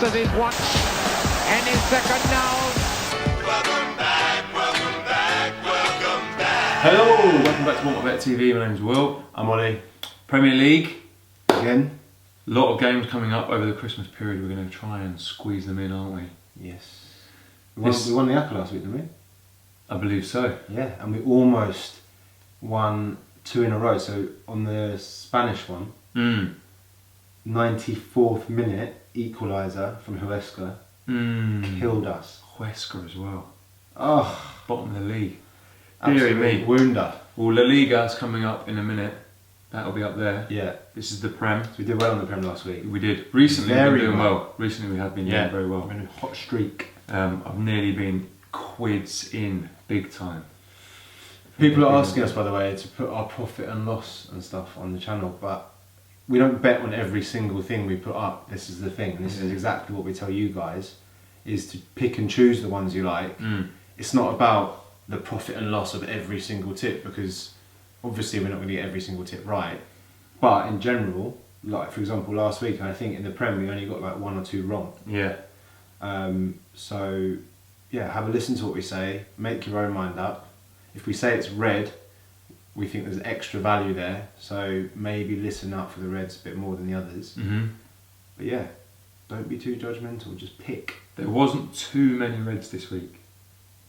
as his once and his second now. Welcome back, welcome back, welcome back. Hello, welcome back to WantMyBet TV. My name's Will. I'm Ollie. Premier League. Again? A lot of games coming up over the Christmas period. We're going to try and squeeze them in, aren't we? Yes. We won the Apple last week, didn't we? I believe so. Yeah, and we almost won 2 in a row. So on the Spanish one, 94th minute equaliser from Huesca killed us. Huesca as well. Oh, Bottom of the league. Deary absolute me. wounder. Well, La Liga's coming up in a minute. That'll be up there. Yeah. This is the Prem. So we did well on the Prem last week. We did. Recently we've Very been doing well. well. Recently we have been doing very well. We're in a hot streak. I've nearly been quids in big time. People are asking us, by the way, to put our profit and loss and stuff on the channel, but we don't bet on every single thing we put up. This is the thing, and this is exactly what we tell you guys, is to pick and choose the ones you like. It's not about the profit and loss of every single tip, because obviously we're not going to get every single tip right. But in general, like for example last week, I think in the Prem we only got about 1 or 2 wrong. Yeah. So yeah, have a listen to what we say, make your own mind up. If we say it's red, we think there's extra value there, so maybe listen up for the reds a bit more than the others. But yeah, don't be too judgmental, just pick. There wasn't too many reds this week.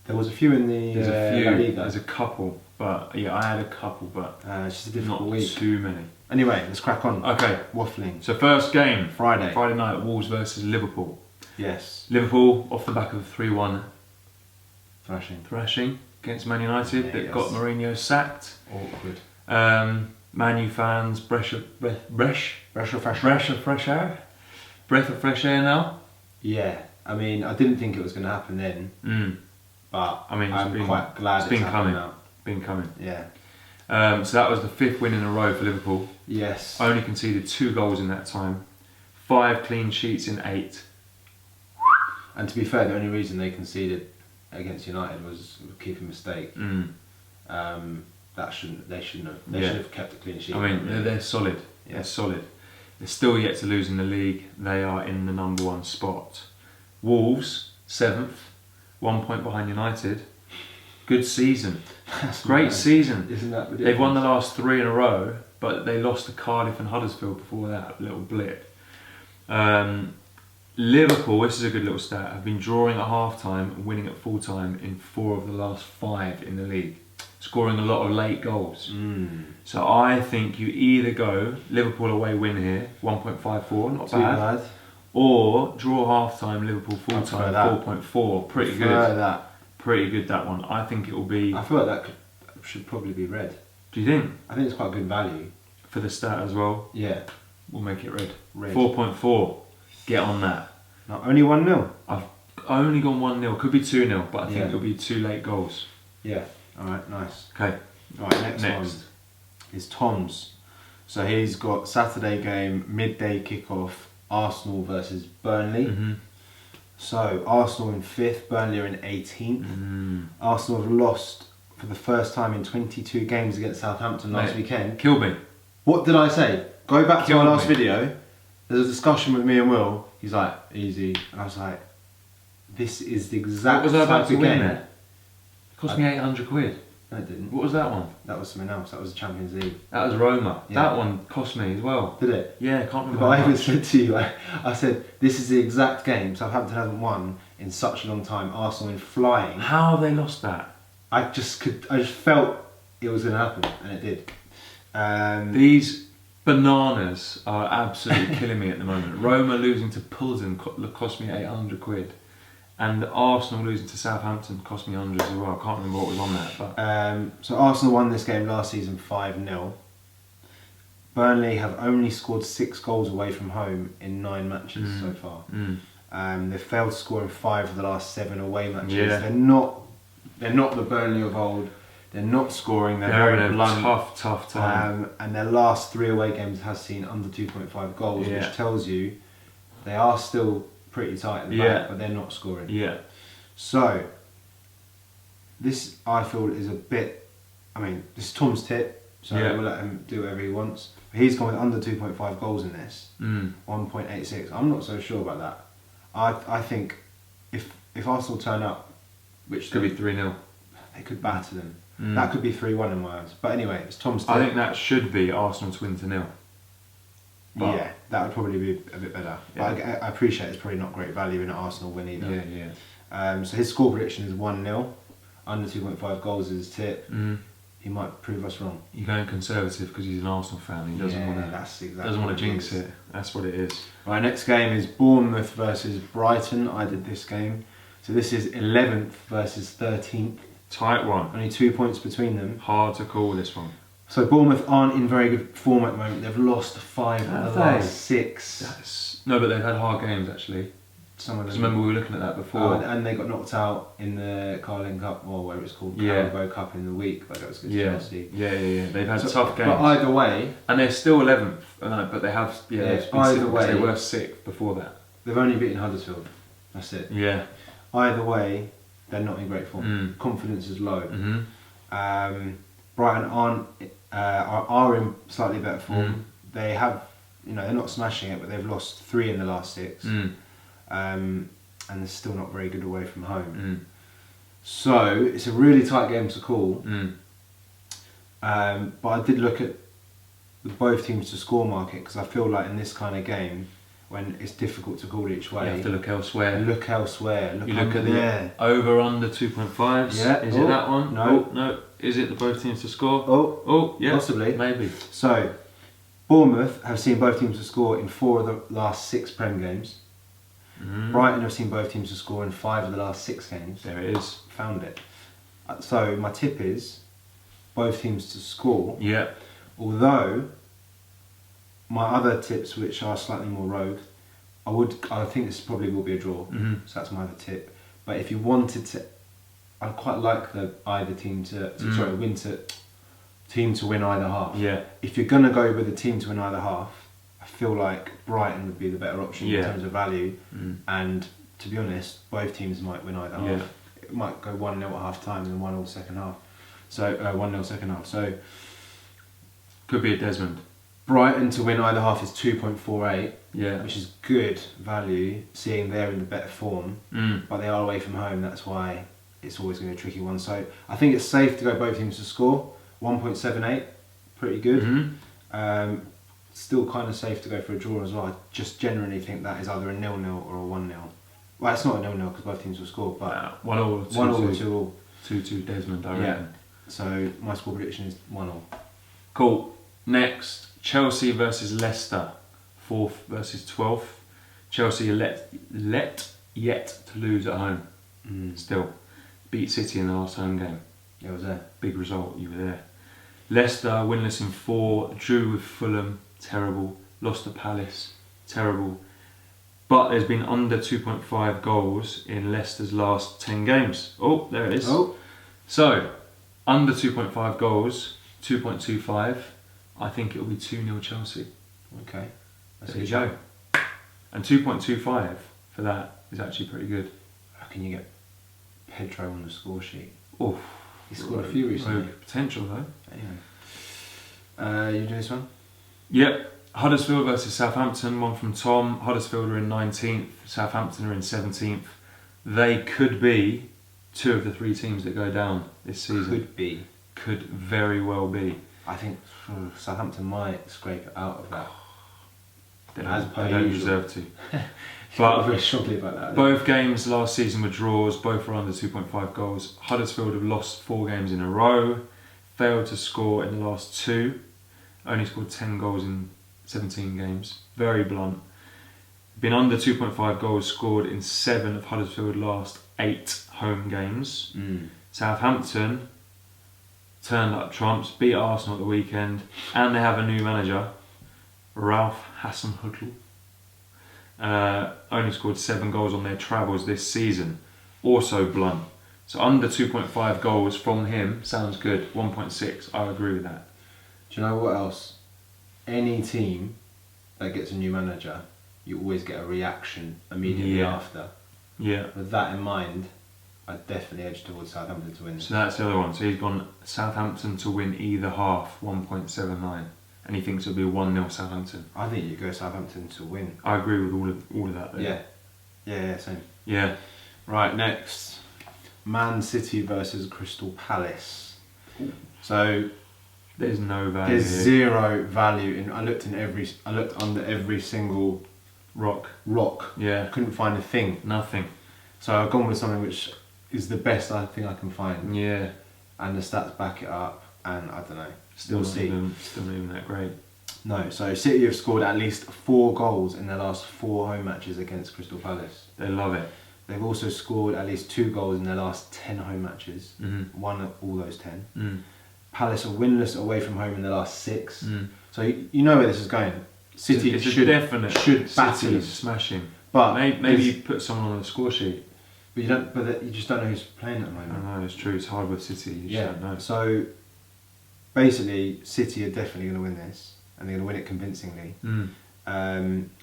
There was a few in the There's a few. La Liga. There's a couple, but yeah, I had a couple, but It's just a difficult not week. too many. Anyway, let's crack on. Okay. Waffling. So first game, Friday. Friday night, Wolves versus Liverpool. Yes. Liverpool off the back of a 3-1 Thrashing. against Man United that yes. got Mourinho sacked. Awkward. Man U fans, breath of fresh air. Breath of fresh air now. Yeah. I mean, I didn't think it was going to happen then, but I mean, I'm quite glad it's been happened coming. now. Been coming. Yeah. So that was the 5th win in a row for Liverpool. Yes. Only conceded 2 goals in that time. 5 clean sheets in 8. And to be fair, the only reason they conceded against United was a keeper mistake. They shouldn't have. They should have kept a clean sheet. I mean, they're solid. Yeah. They're solid. They're still yet to lose in the league. They are in the number 1 spot. Wolves 7th, 1 point behind United. Good season. Great season. Isn't that ridiculous? They've won the last 3 in a row, but they lost to Cardiff and Huddersfield before that little blip. Liverpool, this is a good little stat, have been drawing at half time and winning at full time in 4 of the last 5 in the league, scoring a lot of late goals. So I think you either go Liverpool away win here, 1.54, not bad, or draw half time, Liverpool full time, 4.4. Pretty good. That. Pretty good, that one. I think it will be. I feel like that should probably be red. Do you think? I think it's quite good value. For the stat as well, Yeah. we'll make it red. Red. 4.4. Get on that. No, only 1-0. I've only gone 1-0. Could be 2-0, but I think Yeah. it'll be 2 late goals. Yeah. All right. Nice. Okay. All right. Next one is Tom's. So he's got Saturday game, midday kickoff, Arsenal versus Burnley. So Arsenal in 5th, Burnley are in 18th. Arsenal have lost for the first time in 22 games against Southampton last weekend. Kill me. What did I say? Go back to Kill our last me. video. There's a discussion with me and Will. He's like, easy. And I was like, this is the exact What was I about type to of win game. there? It cost me 800 quid. No, it didn't. What was that one? That was something else. That was the Champions League. That was Roma. Yeah. That one cost me as well. Did it? Yeah, I can't remember. But I how even much. said to you, I said, this is the exact game. Southampton hasn't won in such a long time. Arsenal in flying. How have they lost that? I just felt it was going to happen, and it did. These bananas are absolutely killing me at the moment. Roma losing to Pilsen cost me 800 quid. And Arsenal losing to Southampton cost me hundreds as well. I can't remember what was on that. But So Arsenal won this game last season 5-0. Burnley have only scored 6 goals away from home in 9 matches so far. They've failed to score in 5 of the last 7 away matches. Yeah. They're not the Burnley of old. They're not scoring. They're they're very in a blunt. tough time. And their last 3 away games has seen under 2.5 goals, Yeah. which tells you they are still pretty tight at the back, but they're not scoring. Yeah. So, this I feel is a bit. I mean, this is Tom's tip, so we'll let him do whatever he wants. He's gone with under 2.5 goals in this, 1.86. I'm not so sure about that. I think if Arsenal turn up, which Could be 3-0. they could batter them. That could be 3-1 in my eyes. But anyway, it's Tom's tip. I think that should be Arsenal to win to 0. But- Yeah, that would probably be a bit better. Yeah. But I appreciate it's probably not great value in an Arsenal win either. Yeah. So his score prediction is 1-0. Under 2.5 goals is his tip. Mm. He might prove us wrong. You're going conservative because he's an Arsenal fan. He doesn't want to. That's exactly Doesn't want what to it jinx is. it. That's what it is. Right, next game is Bournemouth versus Brighton. I did this game. So this is 11th versus 13th. Tight one. Only 2 points between them. Hard to call this one. So Bournemouth aren't in very good form at the moment. They've lost 5 of Have the they? last 6. No, but they've had hard games actually. Some of Because them. remember we were looking at that before. And they got knocked out in the Carling Cup, or whatever it's called, Yeah. Carabao Cup in the week, but that was against yeah. Chelsea. Yeah. They've had So- tough games. But either way, And they're still 11th, but they have. Yeah, Yeah, they've been either sick, way- they were 6th before that. they've only beaten Huddersfield. That's it. Yeah. Either way, they're not in great form. Mm. Confidence is low. Mm-hmm. Brighton are in slightly better form. Mm. They have, they're not smashing it, but they've lost 3 in the last 6. Mm. And they're still not very good away from home. Mm. So it's a really tight game to call. Mm. But I did look at both teams to score market because I feel like in this kind of game, when it's difficult to call each way, You have to look elsewhere. look elsewhere. You look under at the there. over under 2.5s. Yeah. Is Oh, it that one? no. Oh, no. Is it the both teams to score? Oh, yeah. possibly. Maybe. So, Bournemouth have seen both teams to score in 4 of the last 6 Prem games. Mm. Brighton have seen both teams to score in 5 of the last 6 games. There it is. Found it. So my tip is both teams to score. Yeah. Although my other tips, which are slightly more rogue, I think this probably will be a draw. Mhm. So that's my other tip. But if you wanted to, I quite like the either team to team to win either half. Yeah. If you're gonna go with a team to win either half, I feel like Brighton would be the better option Yeah. in terms of value. Mm. And to be honest, both teams might win either half. Yeah. It might go 1-0 at half time and 1-0 second half. So 1-0 second half. So Could be a Desmond. Brighton to win either half is 2.48, Yeah. which is good value, seeing they're in the better form, Mm. but they are away from home. That's why it's always going to be a tricky one. So I think it's safe to go both teams to score. 1.78, pretty good. Mhm. Still kind of safe to go for a draw as well. I just generally think that is either a 0-0 or a 1-0. Well, it's not a 0-0 because both teams will score, but 1-1 or 2-2. 1-0 or 2-0. 2-2 Desmond, I Yeah. reckon. So my score prediction is 1-0. Cool. Next, Chelsea versus Leicester, 4th versus 12th. Chelsea are yet to lose at home. Still, beat City in the last home game. Yeah, I was there. Big result. You were there. Leicester winless in 4. Drew with Fulham. Terrible. Lost to Palace. Terrible. But there's been under 2.5 goals in Leicester's last 10 games. Oh, there it is. Oh. So, under 2.5 goals, 2.25. I think it'll be 2-0 Chelsea. Okay. That's There a you shout. go. And 2.25 for that is actually pretty good. How can you get Pedro on the score sheet? Oh, He scored a few recently. Potential though. Anyway. You do this one? Yep. Huddersfield versus Southampton, one from Tom. Huddersfield are in 19th, Southampton are in 17th. They could be 2 of the 3 teams that go down this season. Could be. Could very well be. I think Southampton might scrape it out of that. They As don't, per they don't usual. deserve to. But But very strongly about that. both games last season were draws, both were under 2.5 goals. Huddersfield have lost 4 games in a row, failed to score in the last 2, only scored 10 goals in 17 games. Very blunt. Been under 2.5 goals scored in 7 of Huddersfield's last 8 home games. Southampton turned up trumps, beat Arsenal at the weekend, and they have a new manager, Ralph Hasenhüttl. Only scored 7 goals on their travels this season. Also blunt. So under 2.5 goals from him sounds good. 1.6, I agree with that. Do you know what else? Any team that gets a new manager, you always get a reaction immediately Yeah. after. Yeah. With that in mind, I'd definitely edge towards Southampton to win. So that's the other one. So he's gone Southampton to win either half, 1.79. And he thinks it'll be a 1-0 Southampton. I think you go Southampton to win. I agree with all of that. Though. Yeah. Yeah, same. Yeah. Right, next. Man City versus Crystal Palace. So There's no value there's here. zero value in. I looked under every single Rock. rock. Yeah. Couldn't find a thing. Nothing. So I've gone with something which is the best I think I can find, Yeah. and the stats back it up. And I don't know. Still We'll not see. even that great. No. So City have scored at least 4 goals in their last 4 home matches against Crystal Palace. They love it. They've also scored at least 2 goals in their last 10 home matches. Mm-hmm. Won all those 10. Mm. Palace are winless away from home in their last 6. Mm. So you know where this is going. City it's should a definite batter City them. smashing. But Maybe there's- you put someone on the score sheet. But you don't. But you just don't know who's playing at the I moment. know it's true. It's hard with City. You Yeah. just don't know. So basically, City are definitely going to win this, and they're going to win it convincingly.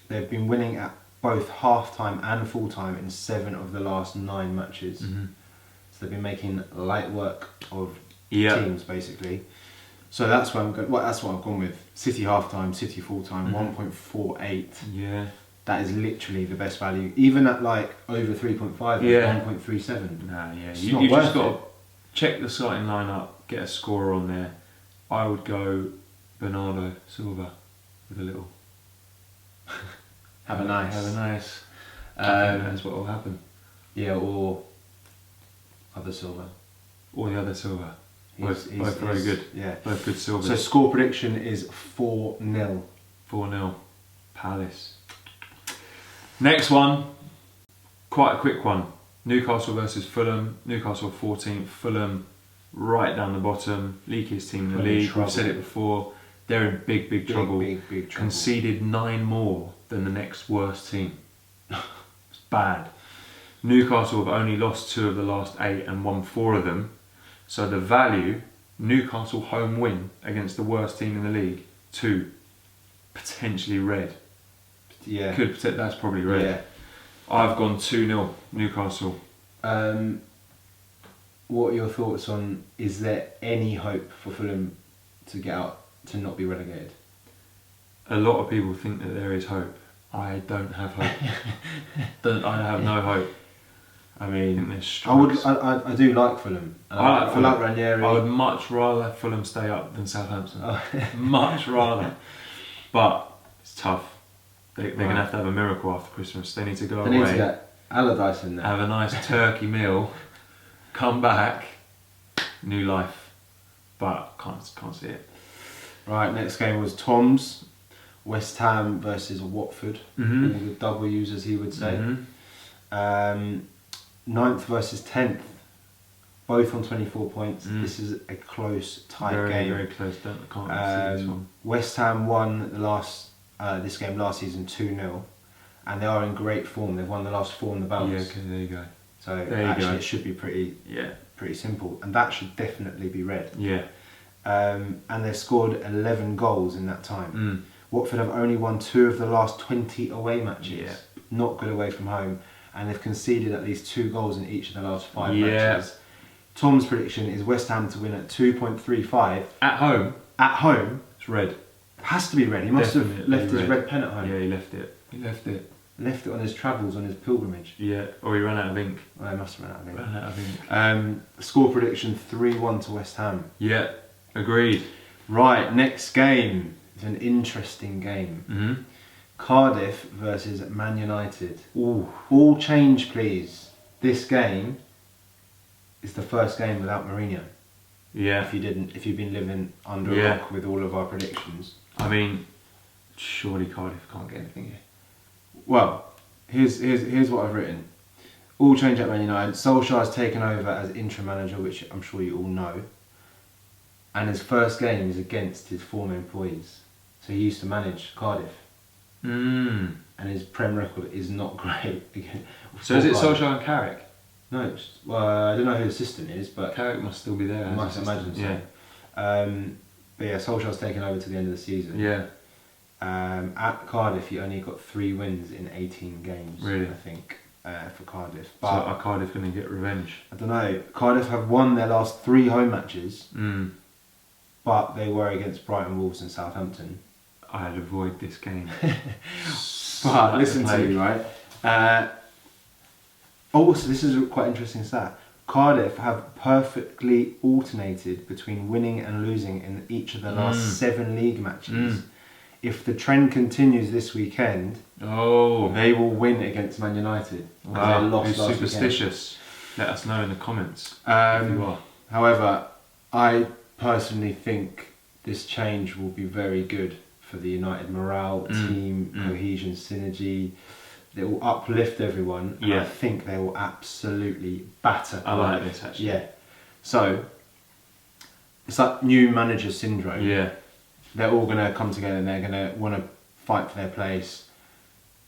They've been winning at both half time and full time in 7 of the last 9 matches. Mm-hmm. So they've been making light work of Yeah. teams basically. So that's where I'm going. Well, that's what I've gone with. City half time, City full time, 1.48. Yeah. That is literally the best value. Even at like over 3.5, Yeah. 1.37. Nah, yeah. It's You not just worth got to it. check the starting lineup, get a scorer on there. I would go Bernardo Silva with a little. Have a nice. Have a nice. I think Um, that's what will happen. Yeah, or other silver. Or the other Silva. Both very he's- good. Yeah. Both good Silvers. So score prediction is 4-0. 4-0. Palace. Next one. Quite a quick one. Newcastle versus Fulham. Newcastle 14th. Fulham right down the bottom. Leakiest team in the Fulham in league. trouble. We've said it before. They're in big trouble. Big trouble. Conceded 9 more than the next worst team. It's bad. Newcastle have only lost 2 of the last 8 and won 4 of them. So the value, Newcastle home win against the worst team in the league, 2, potentially red. Yeah. That's probably red. Yeah. I've gone 2-0 Newcastle. What are your thoughts on, is there any hope for Fulham to get out, to not be relegated? A lot of people think that there is hope. I don't have hope. I have no hope. I I mean, think there's strikes. I do like Fulham. And I like Fulham. Ranieri. I would much rather Fulham stay up than Southampton. Oh. Much rather. But it's tough. They're going Right. to have a miracle after Christmas. They need to go They need away, to get Allardyce in there. have a nice turkey meal, come back, new life. But can't see it. Right, next game was Tom's. West Ham versus Watford. Mhm. All the W's, as he would say. Mhm. 9th versus 10th. Both on 24 points. Mm. This is a close, tight Very, game. very close. Can't see this one. West Ham won this game last season 2-0, and they are in great form. They've won the last 4 in the bounce. Yeah, okay, there you go. So There you actually, go. it should be pretty Yeah. simple, and that should definitely be red. Yeah. And they've scored 11 goals in that time. Mm. Watford have only won 2 of the last 20 away matches. Yeah. Not good away from home, and they've conceded at least 2 goals in each of the last 5 Yeah. matches. Tom's prediction is West Ham to win at 2.35 At home, at home. it's red. Has to be red. He must have Definitely left his red pen at home. Yeah, he left it. Left it on his travels, on his pilgrimage. Yeah, or he ran out of ink. Well, he must have run out of it. Ran out of ink. Score prediction 3-1 to West Ham. Yeah, agreed. Right, next game is an interesting game. Mm-hmm. Cardiff versus Man United. Ooh. All change, please. This game is the first game without Mourinho. Yeah. If you've been living under a Yeah. rock with all of our predictions. I mean, surely Cardiff can't get anything here. Well, here's what I've written. All change at Man United. Solskjaer has taken over as interim manager, which I'm sure you all know. And his first game is against his former employees. So he used to manage Cardiff. Mm. And his Prem record is not great. So is it For Cardiff. Solskjaer and Carrick? No, well, I don't know who the assistant is, but Carrick must still be there. I as must assistant. imagine so. Yeah. But yeah, Solskjaer's taken over to the end of the season. Yeah. At Cardiff, he only got 3 wins in 18 games. Really? I think for Cardiff. So But are Cardiff going to get revenge? I don't know. Cardiff have won their last 3 home matches, Mm. but they were against Brighton, Wolves, and Southampton. I'd avoid this game. But listen to me, right? Also, this is a quite interesting stat. Cardiff have perfectly alternated between winning and losing in each of the last 7 league matches. If the trend continues this weekend, they will win against Man United. Wow, They lost who's last superstitious? Let us know in the comments if you are. However, I personally think this change will be very good for the United morale, team, cohesion, synergy. It will uplift everyone. And I think they will absolutely batter. I like this actually. Yeah. So, it's like new manager syndrome. Yeah. They're all going to come together and they're going to want to fight for their place.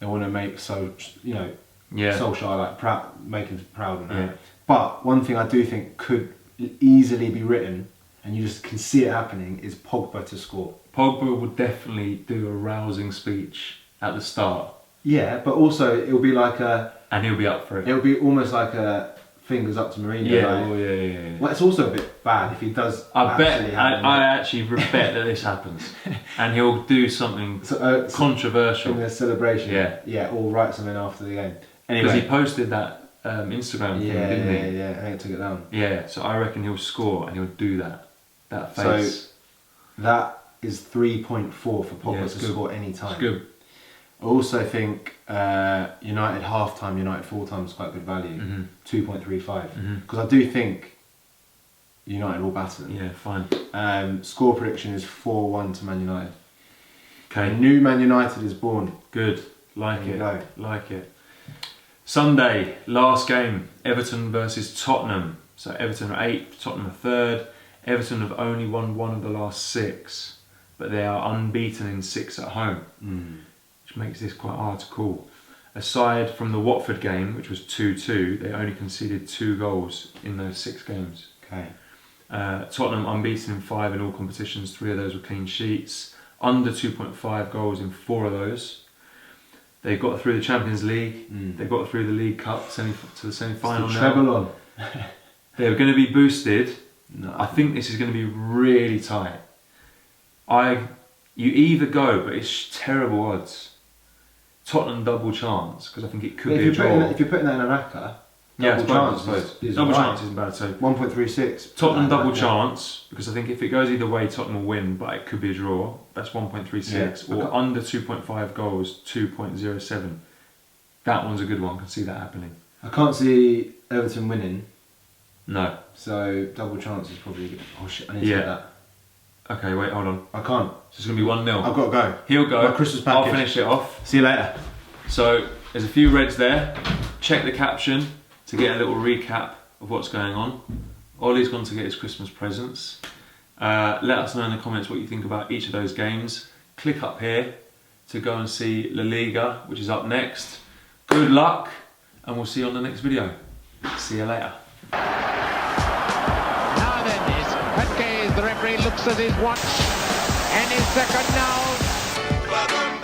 They want to make Solskjaer like proud, make him proud and that. Yeah. But one thing I do think could easily be written, and you just can see it happening, is Pogba to score. Pogba would definitely do a rousing speech at the start. Yeah, but also it'll be like and he'll be up for it. It'll be almost like a fingers up to Mourinho. Yeah, like, yeah. Well, it's also a bit bad if he does. I actually bet that this happens, and he'll do something controversial in the celebration. Yeah, or write something after the game. Because Anyway, he posted that Instagram thing, didn't he? Yeah. I think I took it down. Yeah, so I reckon he'll score and he'll do that face. So that is 3.4 for Pogba it's to good. score any time. It's good. I also think United half time, United full time is quite good value. 2.35. Because I do think United will batter them. Yeah, fine. Score prediction is 4-1 to Man United. Okay. A new Man United is born. Good. Like There you it. go. Like it. Sunday, last game, Everton versus Tottenham. So Everton are 8th, Tottenham are 3rd. Everton have only won 1 of the last 6, but they are unbeaten in 6 at home, which makes this quite hard to call. Aside from the Watford game, which was 2-2, they only conceded 2 goals in those 6 games. Okay. Tottenham unbeaten in 5 in all competitions, 3 of those were clean sheets. Under 2.5 goals in 4 of those. They got through the Champions League. They got through the League Cup to the semi-final now. Treble on. They're going to be boosted. No. I think this is going to be really tight. You either go, but it's terrible odds. Tottenham double chance, because I think it could be a draw. If you're putting that in a racker, Yeah, double chance is double right. chance isn't bad. So 1.36. Tottenham double chance, because I think if it goes either way, Tottenham will win, but it could be a draw. That's 1.36, Yeah. or under 2.5 goals, 2.07. That one's a good one. I can see that happening. I can't see Everton winning, No. so double chance is probably good. Oh shit, I need to Yeah. get that. Okay, wait, hold on. I can't. So it's going to be 1-0. I've got to go. He'll go. My Christmas I'll package. finish it off. See you later. So there's a few reds there. Check the caption to get a little recap of what's going on. Ollie's gone to get his Christmas presents. Let us know in the comments what you think about each of those games. Click up here to go and see La Liga, which is up next. Good luck, and we'll see you on the next video. See you later. Now then, it's Midday. The referee looks at his watch. And his second now. Welcome